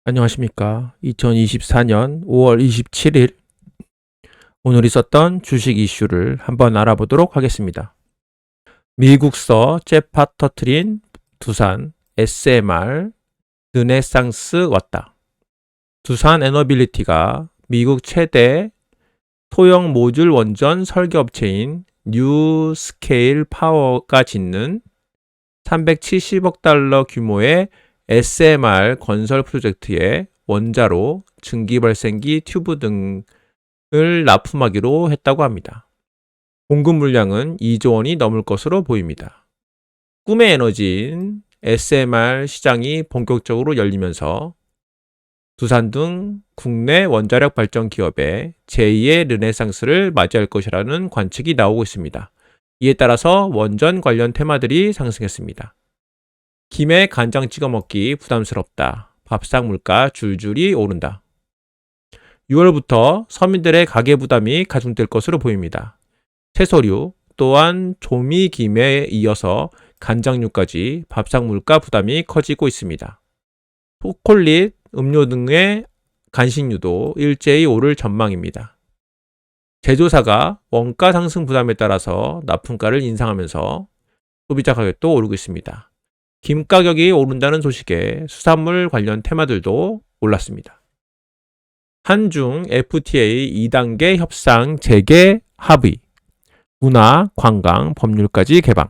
안녕하십니까. 2024년 5월 27일 오늘 있었던 주식 이슈를 한번 알아보도록 하겠습니다. 미국서 째파 터트린 두산 SMR 르네상스 왔다. 두산 에너빌리티가 미국 최대 소형 모듈 원전 설계업체인 뉴스케일 파워가 짓는 370억 달러 규모의 SMR 건설 프로젝트의 원자로, 증기발생기 튜브 등을 납품하기로 했다고 합니다. 공급 물량은 2조 원이 넘을 것으로 보입니다. 꿈의 에너지인 SMR 시장이 본격적으로 열리면서 두산 등 국내 원자력 발전 기업의 제2의 르네상스를 맞이할 것이라는 관측이 나오고 있습니다. 이에 따라서 원전 관련 테마들이 상승했습니다. 김에 간장 찍어 먹기 부담스럽다. 밥상 물가 줄줄이 오른다. 6월부터 서민들의 가계 부담이 가중될 것으로 보입니다. 채소류 또한 조미김에 이어서 간장류까지 밥상 물가 부담이 커지고 있습니다. 초콜릿, 음료 등의 간식류도 일제히 오를 전망입니다. 제조사가 원가 상승 부담에 따라서 납품가를 인상하면서 소비자 가격도 오르고 있습니다. 김 가격이 오른다는 소식에 수산물 관련 테마들도 올랐습니다. 한중 FTA 2단계 협상 재개 합의, 문화, 관광, 법률까지 개방.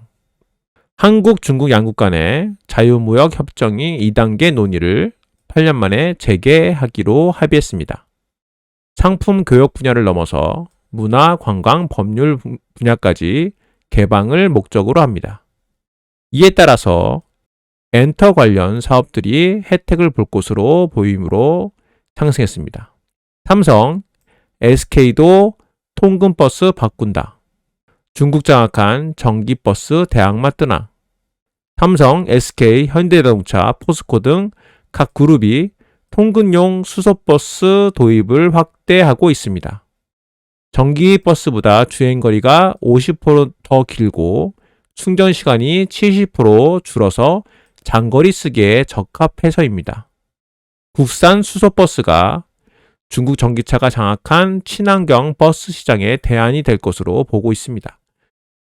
한국, 중국 양국 간의 자유무역 협정이 2단계 논의를 8년 만에 재개하기로 합의했습니다. 상품 교역 분야를 넘어서 문화, 관광, 법률 분야까지 개방을 목적으로 합니다. 이에 따라서 엔터 관련 사업들이 혜택을 볼 것으로 보이므로 상승했습니다. 삼성, SK도 통근버스 바꾼다. 중국 장악한 전기버스 대항마 뜨나. 삼성, SK, 현대자동차, 포스코 등 각 그룹이 통근용 수소버스 도입을 확대하고 있습니다. 전기버스보다 주행거리가 50%더 길고 충전 시간이 70% 줄어서 장거리 쓰기에 적합해서입니다. 국산 수소버스가 중국 전기차가 장악한 친환경 버스 시장의 대안이 될 것으로 보고 있습니다.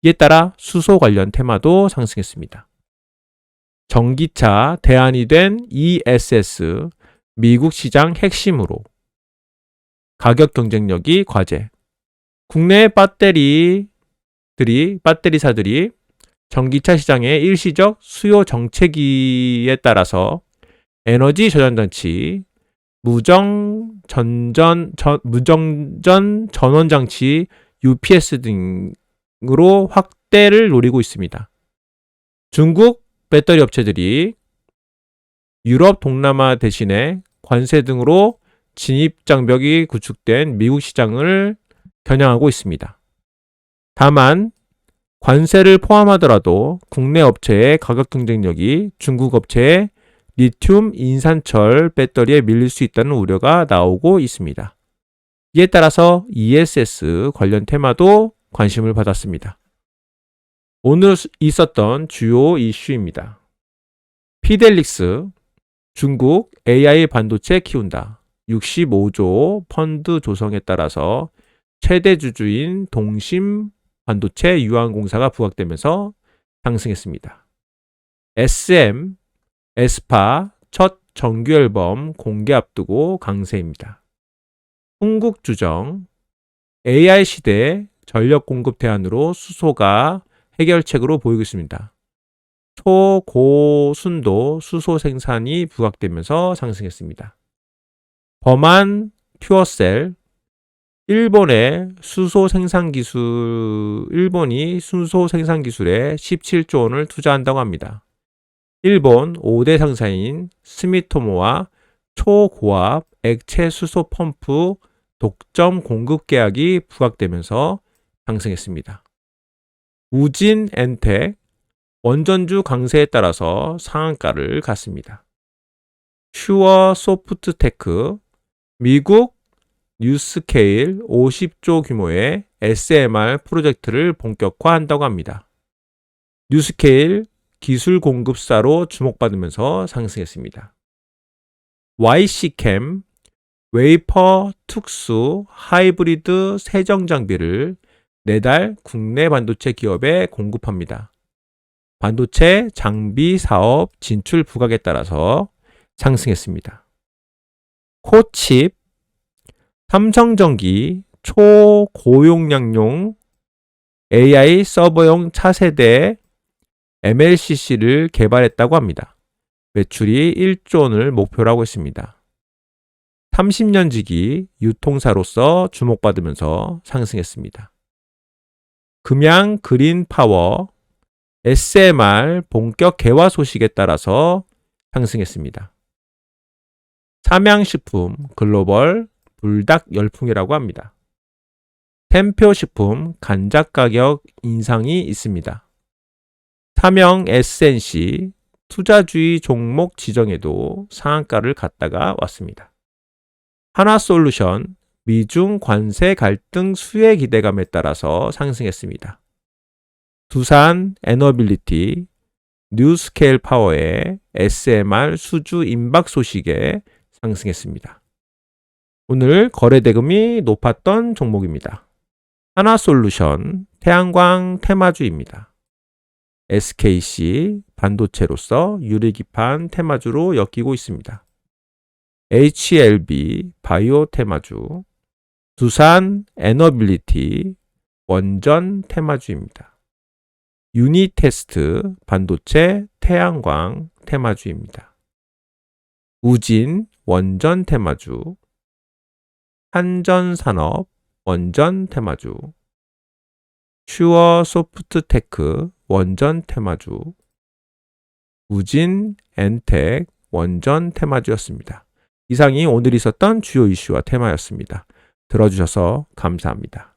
이에 따라 수소 관련 테마도 상승했습니다. 전기차 대안이 된 ESS, 미국 시장 핵심으로 가격 경쟁력이 과제. 국내 배터리사들이 전기차 시장의 일시적 수요 정체기에 따라서 에너지 저장장치, 무정전 전원장치 UPS 등으로 확대를 노리고 있습니다. 중국 배터리 업체들이 유럽, 동남아 대신에 관세 등으로 진입 장벽이 구축된 미국 시장을 겨냥하고 있습니다. 다만 관세를 포함하더라도 국내 업체의 가격 경쟁력이 중국 업체의 리튬 인산철 배터리에 밀릴 수 있다는 우려가 나오고 있습니다. 이에 따라서 ESS 관련 테마도 관심을 받았습니다. 오늘 있었던 주요 이슈입니다. 피델릭스, 중국 AI 반도체 키운다. 65조 펀드 조성에 따라서 최대 주주인 동심 반도체 유한공사가 부각되면서 상승했습니다. SM, 에스파 첫 정규 앨범 공개 앞두고 강세입니다. 흥국주정, AI 시대 전력 공급 대안으로 수소가 해결책으로 보이고 있습니다. 초고순도 수소 생산이 부각되면서 상승했습니다. 범한 퓨어셀, 일본이 수소 생산 기술에 17조 원을 투자한다고 합니다. 일본 5대 상사인 스미토모와 초고압 액체 수소 펌프 독점 공급 계약이 부각되면서 상승했습니다. 우진 엔텍, 원전주 강세에 따라서 상한가를 갔습니다. 슈어 소프트테크, 미국 뉴스케일 50조 규모의 SMR 프로젝트를 본격화한다고 합니다. 뉴스케일 기술 공급사로 주목받으면서 상승했습니다. YC캠, 웨이퍼 특수 하이브리드 세정 장비를 내달 국내 반도체 기업에 공급합니다. 반도체 장비 사업 진출 부각에 따라서 상승했습니다. 코칩, 삼성전기 초고용량용 AI 서버용 차세대 MLCC를 개발했다고 합니다. 매출이 1조 원을 목표로 하고 있습니다. 30년 지기 유통사로서 주목받으면서 상승했습니다. 금양 그린파워 SMR 본격 개화 소식에 따라서 상승했습니다. 삼양식품 글로벌 불닭 열풍이라고 합니다. 템표식품 간작 가격 인상이 있습니다. 삼영 SNC 투자주의 종목 지정에도 상한가를 갔다가 왔습니다. 하나솔루션 미중 관세 갈등 수혜 기대감에 따라서 상승했습니다. 두산 에너빌리티 뉴스케일 파워의 SMR 수주 임박 소식에 상승했습니다. 오늘 거래대금이 높았던 종목입니다. 하나솔루션 태양광 테마주입니다. SKC 반도체로서 유리기판 테마주로 엮이고 있습니다. HLB 바이오 테마주, 두산 에너빌리티 원전 테마주입니다. 유니테스트 반도체 태양광 테마주입니다. 우진 원전 테마주, 한전산업 원전 테마주, 슈어소프트테크 원전 테마주, 우진 엔텍 원전 테마주였습니다. 이상이 오늘 있었던 주요 이슈와 테마였습니다. 들어주셔서 감사합니다.